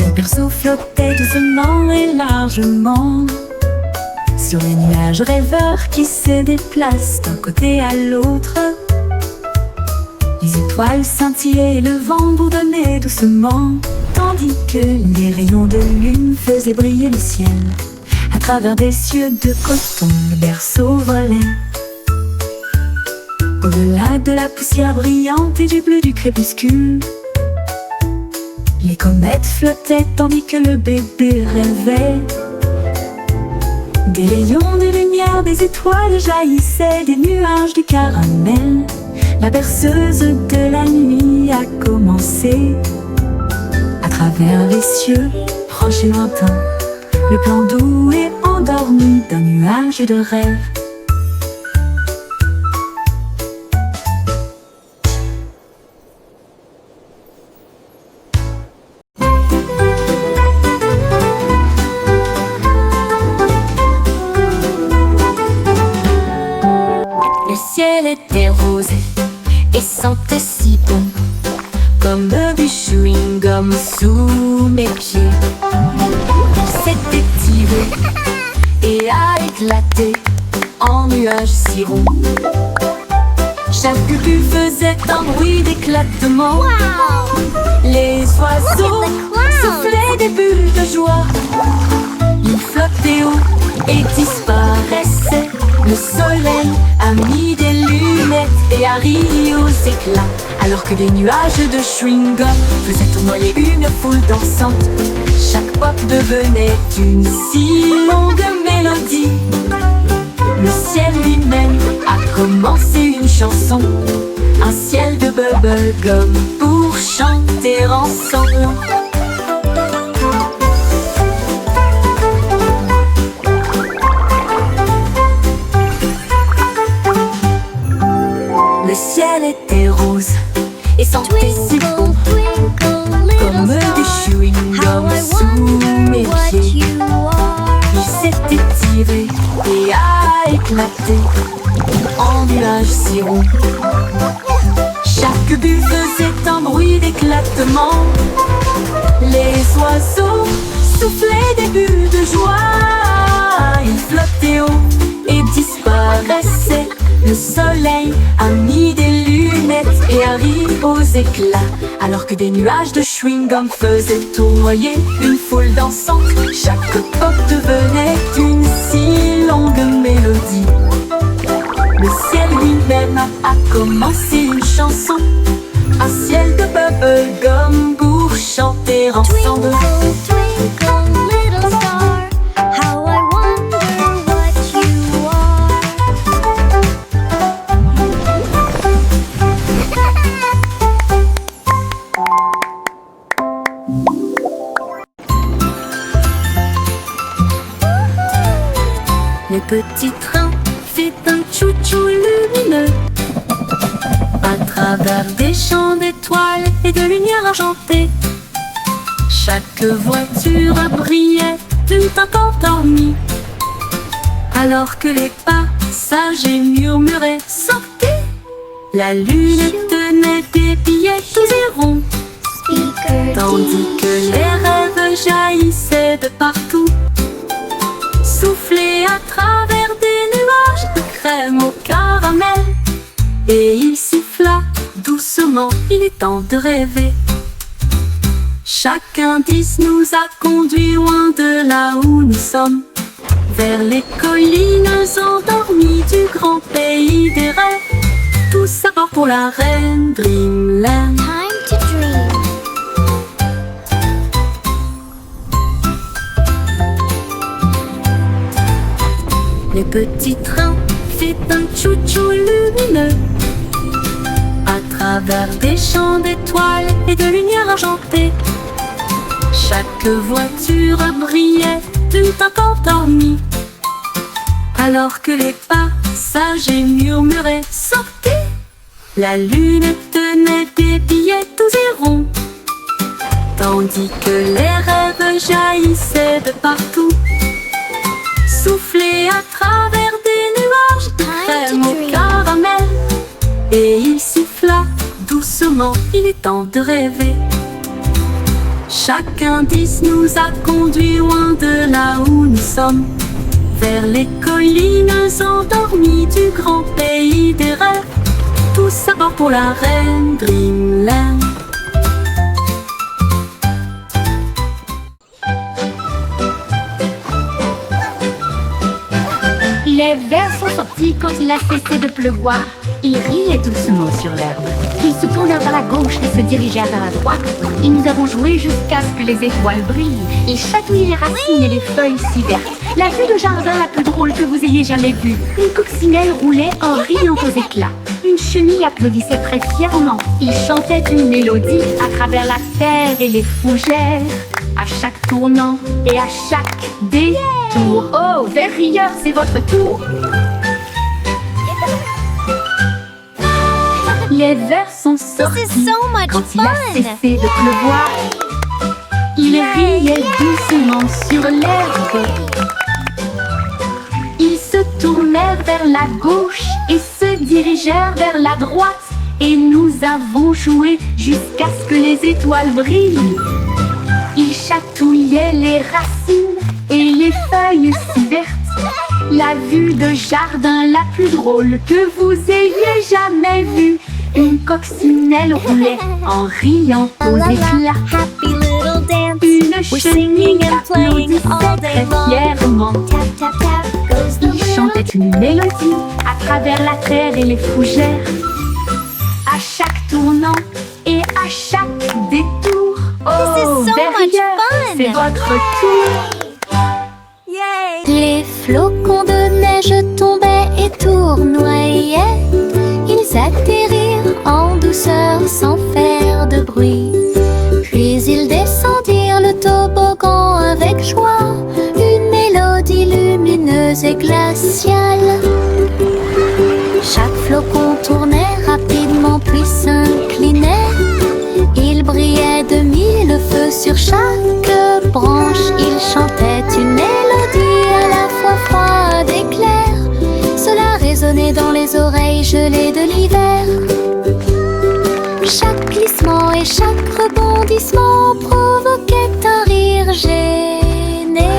Le berceau flottait doucement et largement sur les nuages rêveurs qui se déplacent d'un côté à l'autre. Les étoiles scintillaient et le vent bourdonnait doucement, tandis que les rayons de lune faisaient briller le ciel. À travers des cieux de coton, le berceau volait. Au-delà de la poussière brillante et du bleu du crépuscule, les comètes flottaient tandis que le bébé rêvait. Des rayons de lumière, des étoiles jaillissaient des nuages de caramel. La berceuse de la nuit a commencé. À travers les cieux, proches et lointains, le plan doux et endormi d'un nuage de rêve. Le ciel était rose et sentait si bon, comme du chewing-gum sous mes pieds. S'était tiré et a éclaté en nuages si ronds. Chaque bulle faisait un bruit d'éclatement. Les oiseaux soufflaient des bulles de joie. Ils flottaient haut et disparaissaient. Le soleil a mis des lunettes et a ri aux éclats, alors que des nuages de chewing-gum faisaient tournoyer une foule dansante. Chaque pop devenait une si longue mélodie. Le ciel lui-même a commencé une chanson, un ciel de bubblegum pour chanter ensemble. Le ciel était rose et sentait si bon, comme du chewing-gum sous mes pieds. Il s'était tiré et a éclaté en nuages si ronds. Chaque bulle faisait un bruit d'éclatement. Les oiseaux soufflaient des bulles de joie. Ils flottaient haut et disparaissaient. Le soleil a mis des lunettes et a ri aux éclats, alors que des nuages de chewing-gum faisaient tournoyer une foule dansante. Chaque pop devenait une si longue mélodie. Le ciel lui-même a commencé une chanson, un ciel de bubblegum pour chanter ensemble. Le petit train fait un chou-chou lumineux à travers des champs d'étoiles et de lumière argentée. Chaque voiture brillait tout encore dormi, alors que les passagers murmuraient « Sortez !» La lune tenait des billets tous et ronds, tandis que les rêves jaillissaient de partout, soufflés à travers des nuages de crème au caramel. Et il siffla doucement, il est temps de rêver. Chaque indice nous a conduits loin de là où nous sommes, vers les collines endormies du grand pays des rêves. Tout ça part pour la reine Dreamland. Time to dream. Le petit train fait un chou-chou lumineux à travers des champs d'étoiles et de lumière argentée. Chaque voiture brillait tout encore dormi, alors que les passagers murmuraient « Sortez !» La lune tenait des billets tous et ronds, tandis que les rêves jaillissaient de partout, soufflés à travers des nuages de crème au caramel. Et il siffla doucement, il est temps de rêver. Chaque indice nous a conduit loin de là où nous sommes, vers les collines endormies du grand pays des rêves. Tout ça pour la reine Dreamland. Les vers sont sortis quand il a cessé de pleuvoir. Ils riaient doucement sur l'herbe. Ils se tournèrent vers la gauche et se dirigèrent vers la droite. Et nous avons joué jusqu'à ce que les étoiles brillent. Ils chatouillaient les racines et les feuilles si vertes. La vue de jardin la plus drôle que vous ayez jamais vue. Une coccinelle roulait en riant aux éclats. Une chenille applaudissait très fièrement. Il chantait une mélodie à travers la terre et les fougères. À chaque tournant et à chaque détour. Oh, vers rieur, c'est votre tour. Les vers sont sortis quand il a cessé de pleuvoir. Ils riaient doucement sur l'herbe. Ils se tournèrent vers la gauche et se dirigèrent vers la droite. Et nous avons joué jusqu'à ce que les étoiles brillent. Ils chatouillaient les racines et les feuilles si vertes. La vue de jardin la plus drôle que vous ayez jamais vue. Une coccinelle roulait en riant aux éclats. Une chenille applaudissait très fièrement. Il chantait une mélodie à travers la terre et les fougères. À chaque tournant et à chaque détour. Oh, derrière, c'est votre tour. Les flocons de neige tombaient et tournoyaient. Ils atterrirent en douceur sans faire de bruit. Puis ils descendirent le toboggan avec joie. Une mélodie lumineuse et glaciale. Chaque flocon tournait rapidement puis s'inclinait. Il brillait de mille feux sur chaque branche. Il chantait une mélodie à la fois froide et claire. Cela résonnait dans les oreilles gelées de l'hiver. Chaque glissement et chaque rebondissement provoquait un rire général.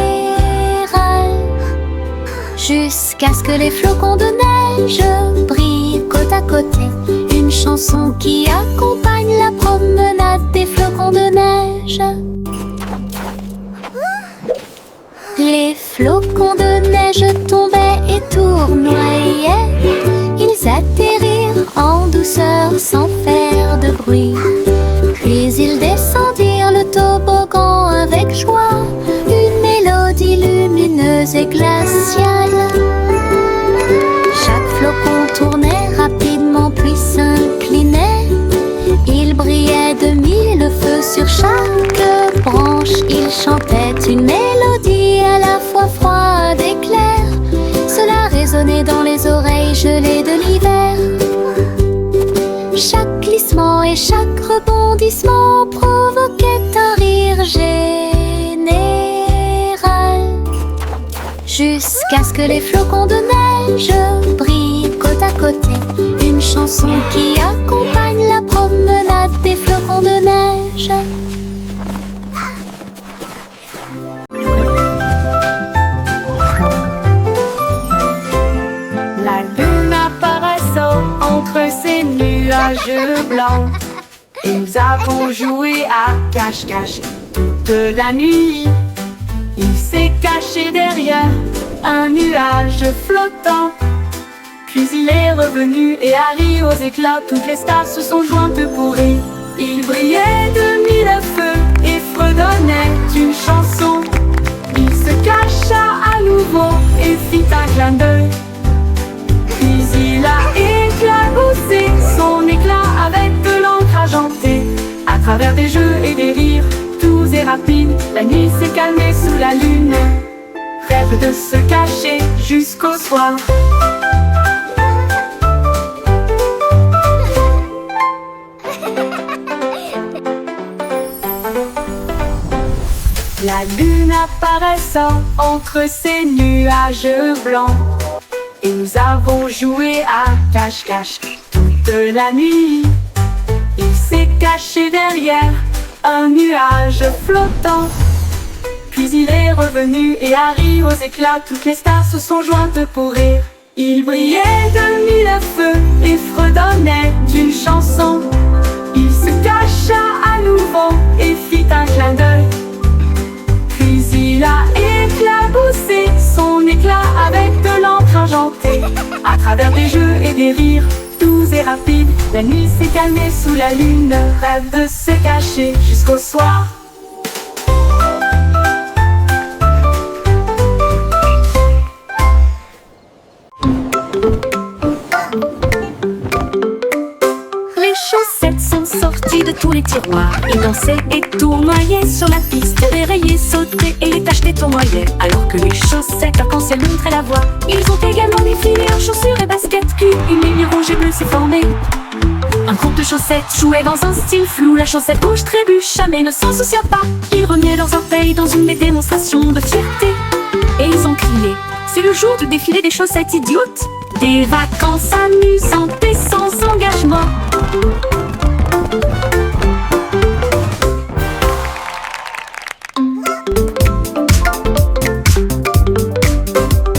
Jusqu'à ce que les flocons de neige brillent côte à côté. Une chanson qui accompagne la promenade des flocons de neige. Les flocons de neige tombaient et tournoyaient. Ils atterrirent en douceur sans faire de bruit. Puis ils descendirent le toboggan avec joie. Une mélodie lumineuse et glaciale. Chaque flocon tournait rapidement puis s'inclinait. Il brillait de mille feux sur chaque branche. Il chantait une mélodie à la fois froide et claire. Cela résonnait dans les oreilles gelées de l'hiver. Chaque glissement et chaque rebondissement provoquait un rire général. Jusqu'à ce que les flocons de neige brillent côte à côté. Une chanson qui accompagne la promenade des flocons de neige. La lune apparaissant entre ces nuages blancs. Et nous avons joué à cache-cache toute la nuit. Il s'est caché derrière un nuage flottant. Puis il est revenu et a ri aux éclats. Toutes les stars se sont jointes pour rire. Il brillait de mille feux et fredonnait une chanson. Il se cacha à nouveau et fit un clin d'œil. Puis il a éclaboussé son éclat avec de l'encre argentée. À travers des jeux et des rires doux et rapides, la nuit s'est calmée sous la lune. Rêve de se cacher jusqu'au soir. La lune apparaissant entre ces nuages blancs. Et nous avons joué à cache-cache toute la nuit. Il s'est caché derrière un nuage flottant. Puis il est revenu et Harry aux éclats, toutes les stars se sont jointes pour rire. Il brillait de mille feux et fredonnait d'une chanson. Il se cacha à nouveau et fit un clin d'œil. Puis il a éclaboussé son éclat avec de l'encre argentée. À travers des jeux et des rires doux et rapides, la nuit s'est calmée sous la lune, rêve de se cacher jusqu'au soir. Les chaussettes sont sorties de tous les tiroirs. Ils dansaient et tournoyaient sur la piste, dérayaient, sautaient et les tachetés tournoyaient. Alors que les chaussettes arc-en-ciel montraient la voie, ils ont également défilé en chaussures et baskets culs. Une ligne rouge et bleue s'est formée. Un groupe de chaussettes jouait dans un style flou. La chaussette rouge trébucha mais ne s'en soucia pas. Ils remuaient leurs orteils dans une démonstration de fierté. Et ils ont crié: c'est le jour du défilé des chaussettes idiotes. Des vacances amusantes et sans engagement.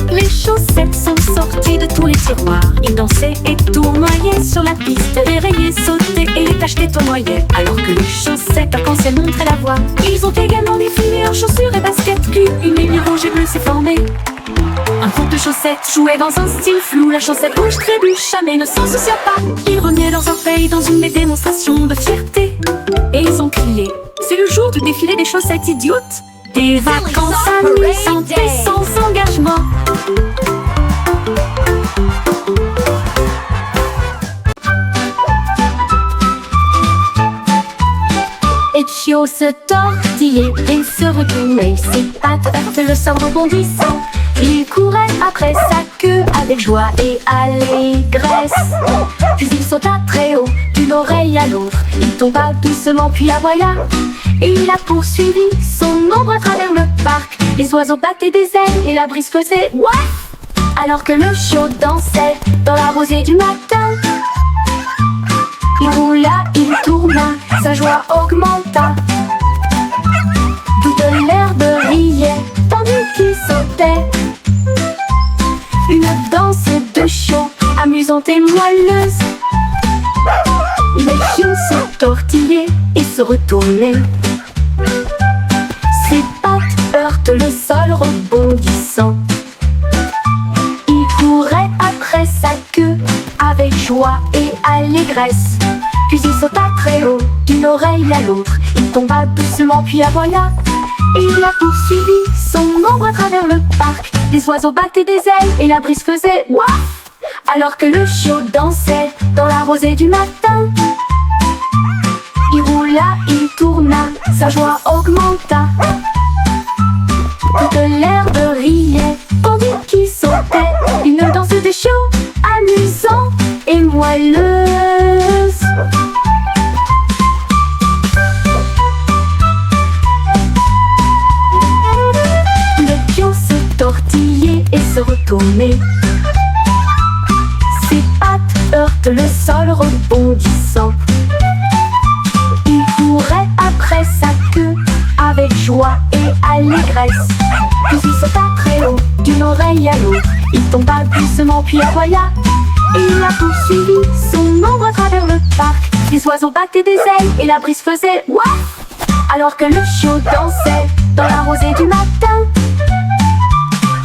Les chaussettes sont sorties de tous les tiroirs. Ils dansaient et tournoyaient sur la piste, dérayaient, sautaient et les tachetés tournoyaient. Alors que les chaussettes arc-en-ciel montraient la voie, ils ont également défilé en chaussures et baskets culs. Une ligne rouge et bleue s'est formée. Un groupe de chaussettes jouait dans un style flou. La chaussette rouge trébucha mais ne s'en soucia pas. Ils remuaient leurs orteils dans une démonstration de fierté. Et ils ont crié: c'est le jour du défilé des chaussettes idiotes. Des vacances amusantes et sans engagement. Ezio se tortillait et se retournait, ses pattes heurtaient le sol rebondissant. Il courait après sa queue avec joie et allégresse. Puis il sauta très haut, d'une oreille à l'autre. Il tomba doucement puis aboya. Et il a poursuivi son ombre à travers le parc. Les oiseaux battaient des ailes et la brise faisait ouaf. Alors que le chiot dansait dans la rosée du matin. Il roula, il tourna, sa joie augmenta. Toute l'herbe riait, tandis qu'il sautait. Une danse de chiot, amusante et moelleuse. Les chiots se tortillaient et se retournaient. Ses pattes heurtent le sol rebondissant. Il courait après sa queue avec joie et allégresse. Puis il sauta très haut, d'une oreille à l'autre. Il tomba doucement puis aboya. Et il a poursuivi son ombre à travers le parc. Les oiseaux battaient des ailes et la brise faisait ouaf. Alors que le chiot dansait dans la rosée du matin. Il roula, il tourna, sa joie augmenta. Toute l'herbe riait, tandis qu'il sautait. Une danse de chiot, amusante et moelleuse. Le pion se tortillait et se retournait. Ses pattes heurtent le sol rebondissant. Il courait après sa queue avec joie et allégresse. Puis il sauta très haut, d'une oreille à l'autre. Il tomba doucement puis aboya. Et il a poursuivi son ombre à travers le parc. Les oiseaux battaient des ailes et la brise faisait ouaf. Alors que le chiot dansait dans la rosée du matin.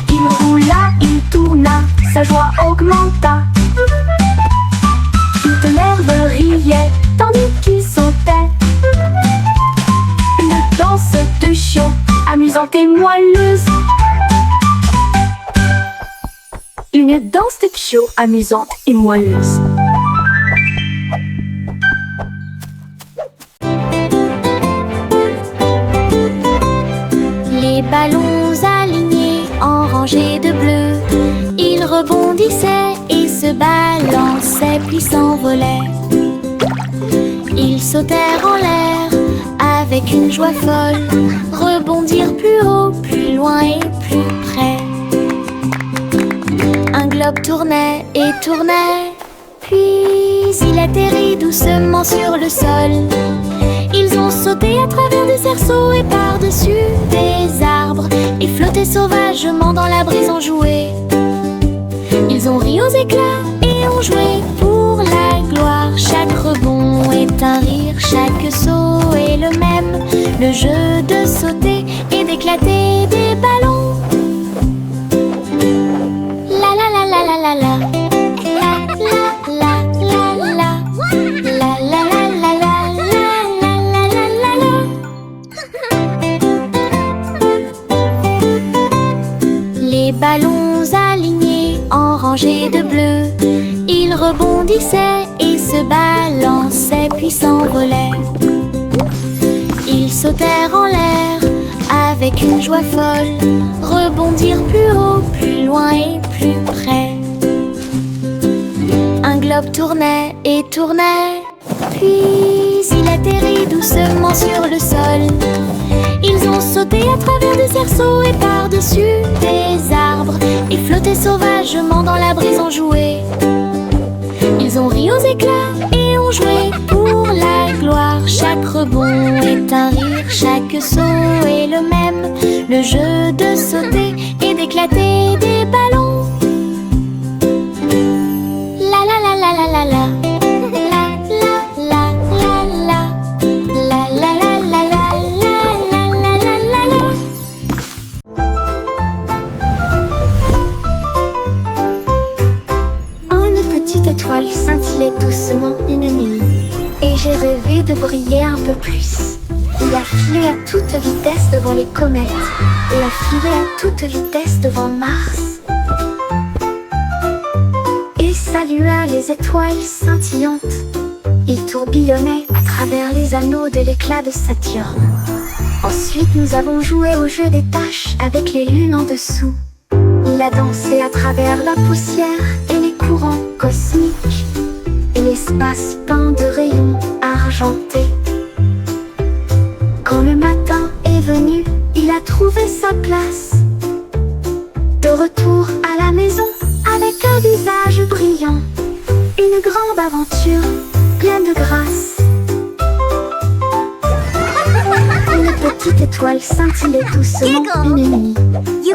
Il roula, il tourna, sa joie augmenta. Toute l'herbe riait, tandis qu'il sautait. Une danse de chiot, amusante et moelleuse. Une danse de chiot, amusante et moelleuse. Les ballons alignés en rangées de bleu, ils rebondissaient et se balançaient puis s'envolaient. Ils sautèrent en l'air avec une joie folle, rebondirent plus haut, plus loin et plus près. Un globe tournait et tournait, puis il atterrit doucement sur le sol. Ils ont sauté à travers des cerceaux et par-dessus des arbres, et flotté sauvagement dans la brise en jouet. Ils ont ri aux éclats et ont joué pour la gloire. Chaque rebond est un rire, chaque saut est le même. Le jeu de sauter et d'éclater des ballons. La la la la la la la. Les ballons alignés en rangées de bleu, ils rebondissaient et se balançaient puis s'envolaient. Ils sautèrent en l'air avec une joie folle, rebondirent plus haut, plus loin et plus près. Un globe tournait et tournait, puis il atterrit doucement sur le sol. Ils ont sauté à travers des cerceaux et par-dessus des arbres, et flotté sauvagement dans la brise en jouet. Ils ont ri aux éclats et ont joué pour la gloire. Chaque rebond est un rire, chaque saut est le même. Le jeu de sauter et d'éclater des ballons. La la la la la la la. L'étoile scintillait doucement une nuit, et j'ai rêvé de briller un peu plus. Il a filé à toute vitesse devant les comètes, et a filé à toute vitesse devant Mars, et salua les étoiles scintillantes. Il tourbillonnait à travers les anneaux de l'éclat de Saturne. Ensuite nous avons joué au jeu des taches avec les lunes en dessous. Il a dansé à travers la poussière et les courants cosmiques, et l'espace peint de rayons argentés. Quand le matin est venu, il a trouvé sa place, de retour à la maison avec un visage brillant. Une grande aventure pleine de grâce. Une petite étoile scintillait doucement une nuit,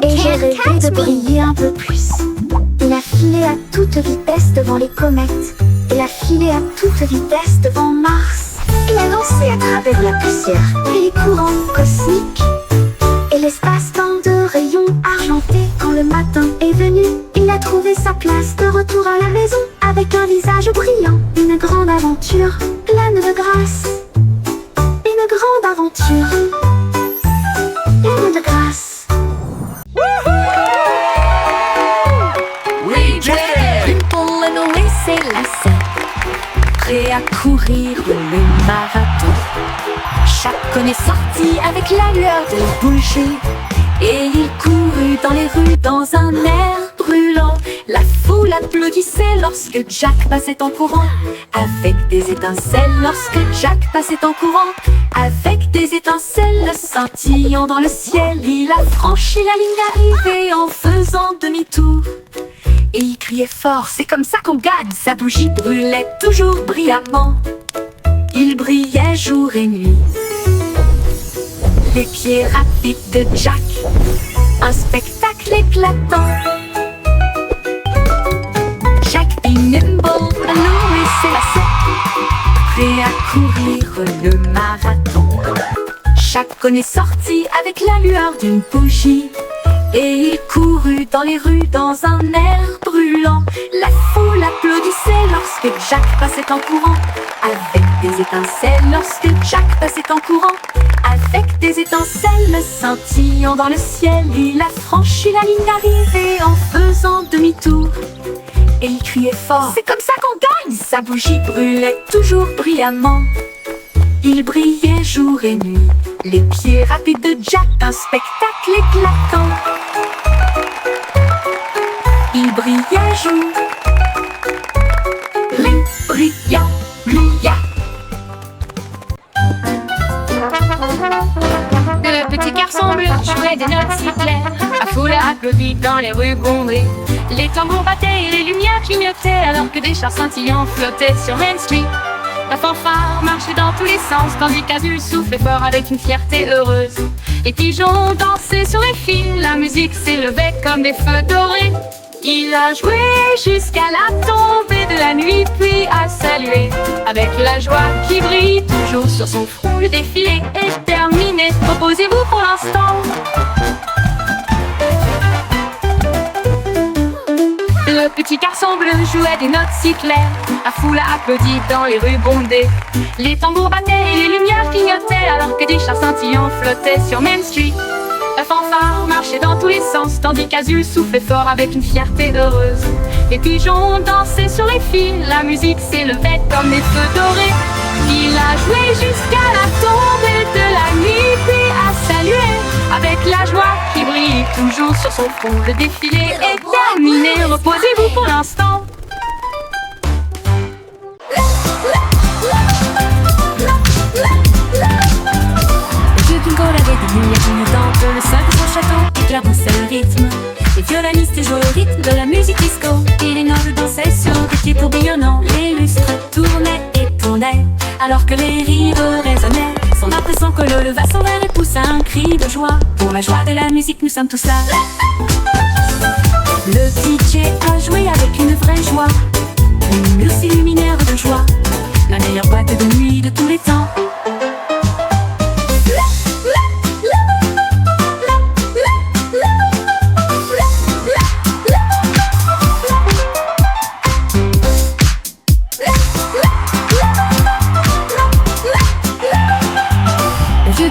et j'ai rêvé de briller un peu plus. Il a filé à toute vitesse devant les comètes, il a filé à toute vitesse devant Mars. Il a lancé à travers la poussière et les courants cosmiques, et l'espace-temps de rayons argentés. Quand le matin est venu, il a trouvé sa place, de retour à la maison avec un visage brillant. Une grande aventure pleine de grâce. Une grande aventure pleine de grâce. C'est lassé, prêt à courir le marathon. Chacun est sorti avec la lueur de bougie, et il courut dans les rues dans un air brûlant. La foule applaudissait lorsque Jack passait en courant, avec des étincelles lorsque Jack passait en courant. Avec des étincelles scintillant dans le ciel, il a franchi la ligne d'arrivée en faisant demi-tour. Et il criait fort, c'est comme ça qu'on gagne. Sa bougie brûlait toujours brillamment. Il brillait jour et nuit. Les pieds rapides de Jack, un spectacle éclatant. Jack be nimble, allant et s'élassait, prêt à courir le marathon. Chacun est sorti avec la lueur d'une bougie, et il courut dans les rues dans un air brûlant. La foule applaudissait lorsque Jack passait en courant, avec des étincelles lorsque Jack passait en courant. Avec des étincelles scintillant dans le ciel, il a franchi la ligne d'arrivée en faisant demi-tour. Et il criait fort, c'est comme ça qu'on gagne. Sa bougie brûlait toujours brillamment. Il brillait jour et nuit. Les pieds rapides de Jack, un spectacle éclatant. Il brillait jour, brillant, brillant. Le petit garçon bleu jouait des notes si claires. La foule applaudit dans les rues bondées. Les tambours battaient et les lumières clignotaient, alors que des chars scintillants flottaient sur Main Street. La fanfare marchait dans tous les sens, tandis qu'Azul soufflait fort avec une fierté heureuse. Les pigeons dansaient sur les fils, la musique s'élevait comme des feux dorés. Il a joué jusqu'à la tombée de la nuit, puis a salué avec la joie qui brille toujours sur son front. Le défilé est terminé, reposez-vous pour l'instant. Le petit garçon bleu jouait des notes si claires, la foule a applaudi dans les rues bondées. Les tambours battaient et les lumières clignotaient, alors que des chars scintillants flottaient sur Main Street. La fanfare marchait dans tous les sens, tandis qu'Azul soufflait fort avec une fierté heureuse. Les pigeons dansaient sur les fils, la musique s'élevait comme des feux dorés. Il a joué jusqu'à la tombée de la nuit, puis a salué avec la joie qui brille toujours sur son front. Le défilé est terminé, reposez-vous pour l'instant. Bingo avait des lumières clignotantes, le sol de son château éclaboussait le rythme. Les violonistes jouaient au rythme de la musique disco, et les nobles dansaient sur des pieds tourbillonnants. Les lustres tournaient et tournaient, alors que les rires résonnaient. Son impression que le leva son verre et poussa un cri de joie. Pour la joie de la musique, nous sommes tous là. Le DJ a joué avec une vraie joie, une murs s'illuminèrent de joie, la meilleure boîte de nuit de tous les temps.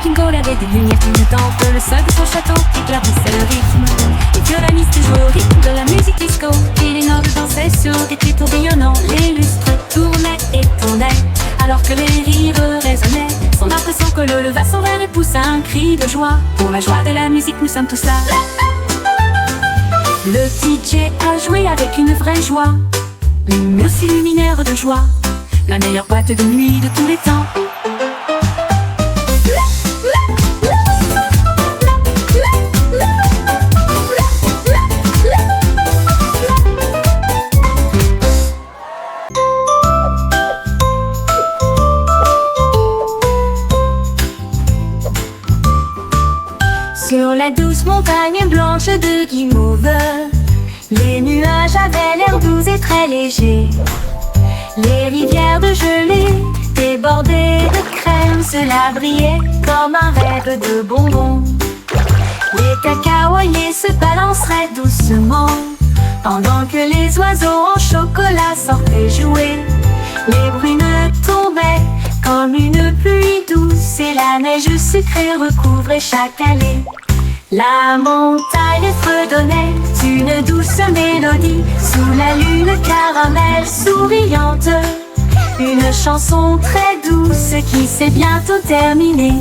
Bingo avait des lumières clignotantes, le sol de son château éclaboussait le rythme. Les violonistes jouaient au rythme de la musique disco, et les nobles dansaient sur des pieds tourbillonnants. Les lustres tournaient et tournaient, alors que les rires résonnaient. Son impression que le leva son verre et poussa un cri de joie. Pour la joie de la musique, nous sommes tous là. Le DJ a joué avec une vraie joie, les murs s'illuminèrent de joie, la meilleure boîte de nuit de tous les temps. Sur la douce montagne blanche de Guimauve, les nuages avaient l'air doux et très légers. Les rivières de gelée débordées de crème, cela brillait comme un rêve de bonbons. Les cacaoyers se balanceraient doucement, pendant que les oiseaux en chocolat sortaient jouer. Les brunes tombaient comme une pluie douce, et la neige sucrée recouvrait chaque allée. La montagne fredonnait une douce mélodie, sous la lune caramel souriante. Une chanson très douce qui s'est bientôt terminée.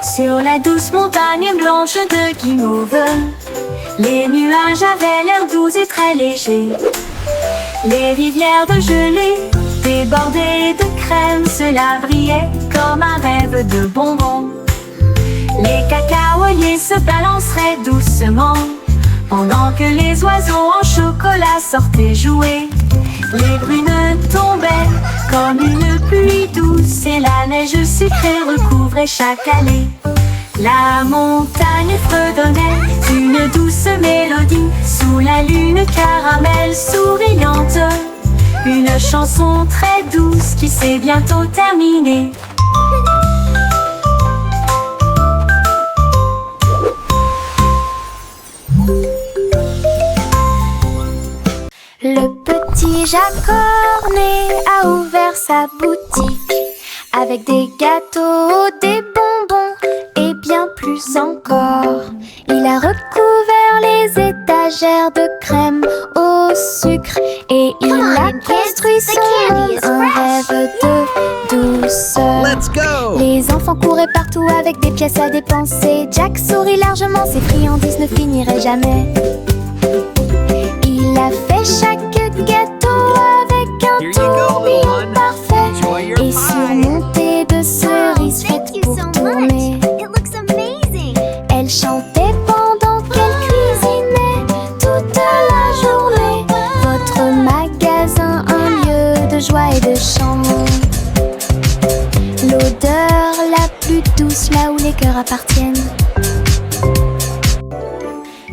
Sur la douce montagne blanche de Guimauve, les nuages avaient l'air doux et très légers. Les rivières de gelée débordées de crème, cela brillait comme un rêve de bonbons. Les cacaoyers se balanceraient doucement, pendant que les oiseaux en chocolat sortaient jouer. Les brunes tombaient comme une pluie douce, et la neige sucrée recouvrait chaque allée. La montagne fredonnait une douce mélodie, sous la lune caramel souriante. Une chanson très douce qui s'est bientôt terminée. Le petit Jacques Cornet a ouvert sa boutique avec des gâteaux, des bonbons et bien plus encore. Il a recouvert les étagères de crème au sucre et il a construit son monde, un rêve de douceur. Let's go! Les enfants couraient partout avec des pièces à dépenser. Jack sourit largement, ses friandises ne finiraient jamais. Il a fait chaque gâteau avec un Here you go, tourbillon little one. parfait Enjoy your et pie. surmonté de cerises Thank faites you pour so tourner. much. It looks amazing. Elle chantait pendant qu'elle cuisinait toute la appartiennent.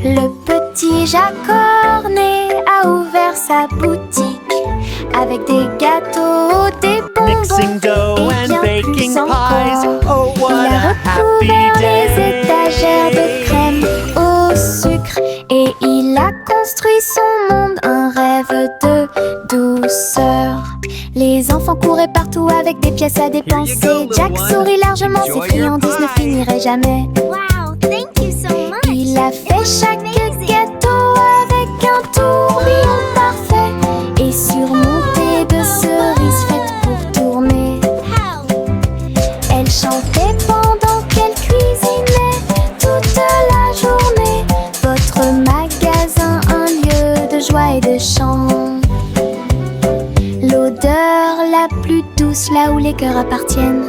Le petit Jacques Cornet a ouvert sa boutique avec des gâteaux, des bonbons Mixing dough et and bien baking plus pies. encore. Oh, what Il a a happy recouvert les day. étagères de crème au sucre et il a construit son monde, un rêve de douceur. Les enfants couraient partout avec des pièces à dépenser. little Jack one. sourit largement, Enjoy ses friandises your ne pie. finiraient jamais. Wow, thank you so much. Il a fait chaque gâteau avec un tourbillon parfait et surmonté de cerises faites pour tourner. Elle chantait pendant qu'elle cuisinait toute la journée. Votre magasin, un lieu de joie et de chant. L'odeur la plus douce là où les cœurs appartiennent.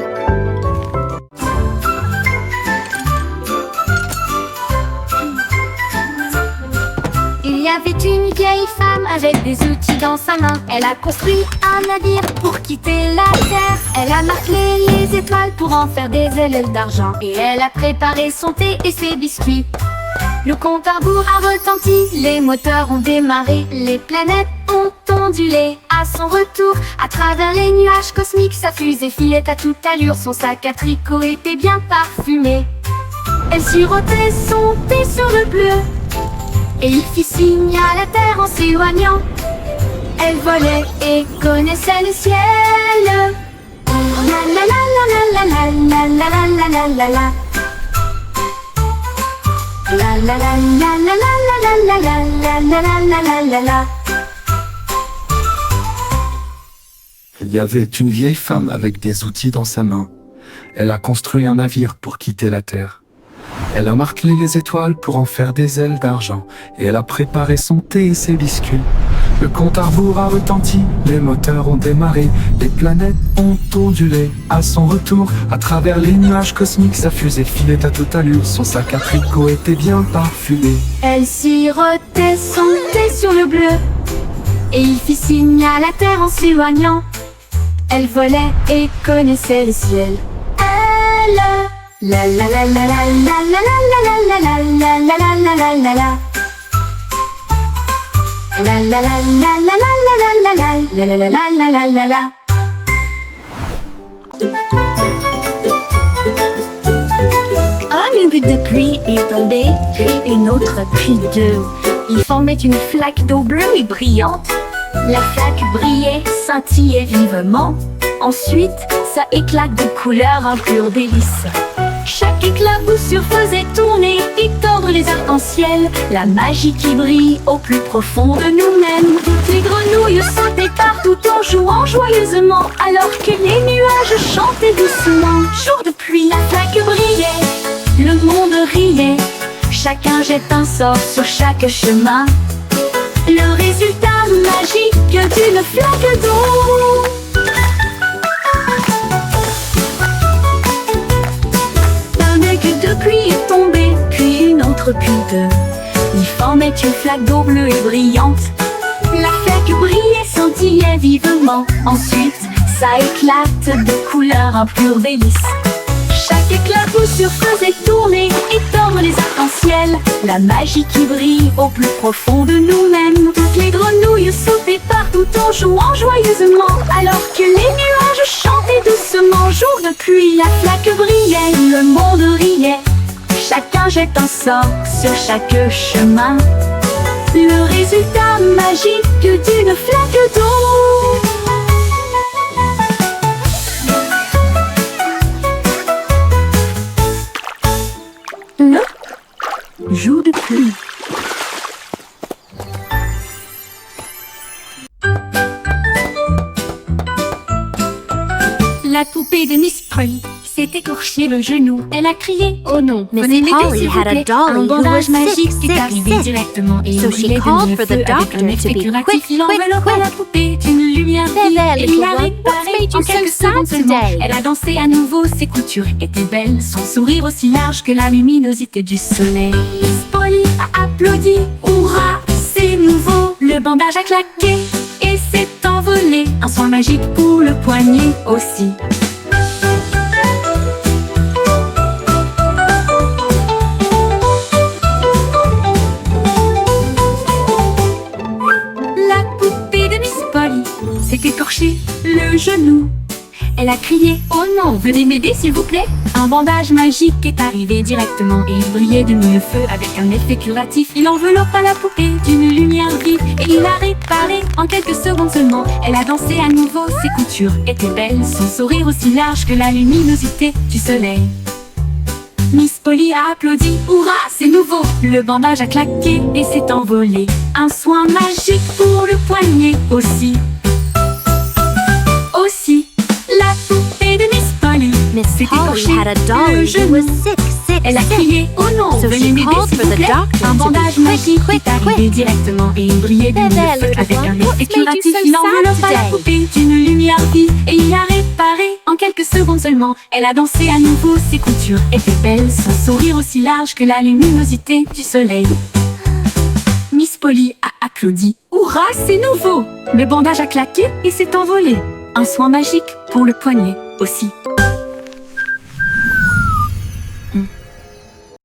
Il y avait une vieille femme avec des outils dans sa main. Elle a construit un navire pour quitter la terre. Elle a marqué les étoiles pour en faire des ailes d'argent. Et elle a préparé son thé et ses biscuits. Le compte à rebours a retenti, les moteurs ont démarré. Les planètes ont ondulé à son retour. À travers les nuages cosmiques, sa fusée filait à toute allure. Son sac à tricot était bien parfumé. Elle sirotait son thé sur le bleu et il fit signe à la terre en s'éloignant. Elle volait et connaissait le ciel. La la la la la la la la la la la la. La la la la la la la la la la la la la la. Il y avait une vieille femme avec des outils dans sa main. Elle a construit un navire pour quitter la terre. Elle a marqué les étoiles pour en faire des ailes d'argent. Et elle a préparé son thé et ses biscuits. Le compte à rebours a retenti, les moteurs ont démarré. Les planètes ont ondulé à son retour. À travers les nuages cosmiques, sa fusée filait à toute allure. Son sac à tricot était bien parfumé. Elle sirotait son thé sur le bleu et il fit signe à la terre en s'éloignant. Elle volait et connaissait le ciel. Elle la la la la la la la la la la la la la la la la la. La la la la la la la la la la la la la la la. Une goutte de pluie est tombée, puis une autre, puis deux. Ils formaient une flaque d'eau bleue et brillante. La flaque brillait, scintillait vivement. Ensuite, ça éclate de couleurs, un pur délice. Chaque éclaboussure faisait tourner et tordre les arcs-en-ciel. La magie qui brille au plus profond de nous-mêmes. Toutes les grenouilles sautaient partout en jouant joyeusement, alors que les nuages chantaient doucement. Jour de pluie, la flaque brillait, le monde riait. Chacun jette un sort sur chaque chemin. Le résultat magique d'une flaque d'eau. De pluie est tombée, puis une autre, puis deux. Ils formaient une flaque d'eau bleue et brillante. La flaque brillait, scintillait vivement. Ensuite, ça éclate de couleurs, un pur délice. Chaque éclaboussure faisait tourner et tordre les arcs-en-ciel. La magie qui brille au plus profond de nous-mêmes. Toutes les grenouilles sautaient partout en jouant joyeusement, alors que les nuages chantaient doucement. Jour de pluie, la flaque brillait, le monde riait. Chacun jette un sort sur chaque chemin. Le résultat magique d'une flaque d'eau. Jour de pluie. La poupée de Miss Polly s'est écorché le genou. Elle a crié « Oh non, Miss venez m'aider, Polly s'il vous had a plaît. dolly Un who bandage was magique sick, est sick, arrivé sick. directement et So il she brûlait de called le for feu the avec doctor un effet to be curatif. quick, Il quick, enveloppa quick. la poupée d'une lumière There, vive there, et little la one. réparée What's made you en so quelques sad secondes seulement. today? Elle a dansé à nouveau, ses coutures étaient belles, son sourire aussi large que la luminosité du soleil. Miss Polly a applaudi, hurrah, c'est nouveau. Le bandage a claqué et s'est envolé. Un soin magique pour le poignet aussi. le genou. Elle a crié « Oh non, venez m'aider s'il vous plaît !» Un bandage magique est arrivé directement et il brillait de mille feux avec un effet curatif. Il enveloppa la poupée d'une lumière vive et il l'a réparée en quelques secondes seulement. Elle a dansé à nouveau, ses coutures étaient belles, son sourire aussi large que la luminosité du soleil. Miss Polly a applaudi, hurrah, c'est nouveau! Le bandage a claqué et s'est envolé. Un soin magique pour le poignet aussi. La poupée de Miss Polly Miss s'est Polly écorché had a le dolly who genou. was sick. Elle a crié « Oh non, So veuillez she m'aider called s'il for vous the plaît !» doctor Un to be bandage quick, magique quick, est arrivé quick. directement et il brillait de There, mille there, feux little avec one. un What's effet made you curatif. so Il sad enveloppa la today? poupée d'une lumière vive et il l'a réparée en quelques secondes seulement. Elle a dansé à nouveau, ses coutures étaient belles, son sourire aussi large que la luminosité du soleil. Miss Polly a applaudi. Hurrah, c'est nouveau! Le bandage a claqué et s'est envolé. Un soin magique pour le poignet aussi.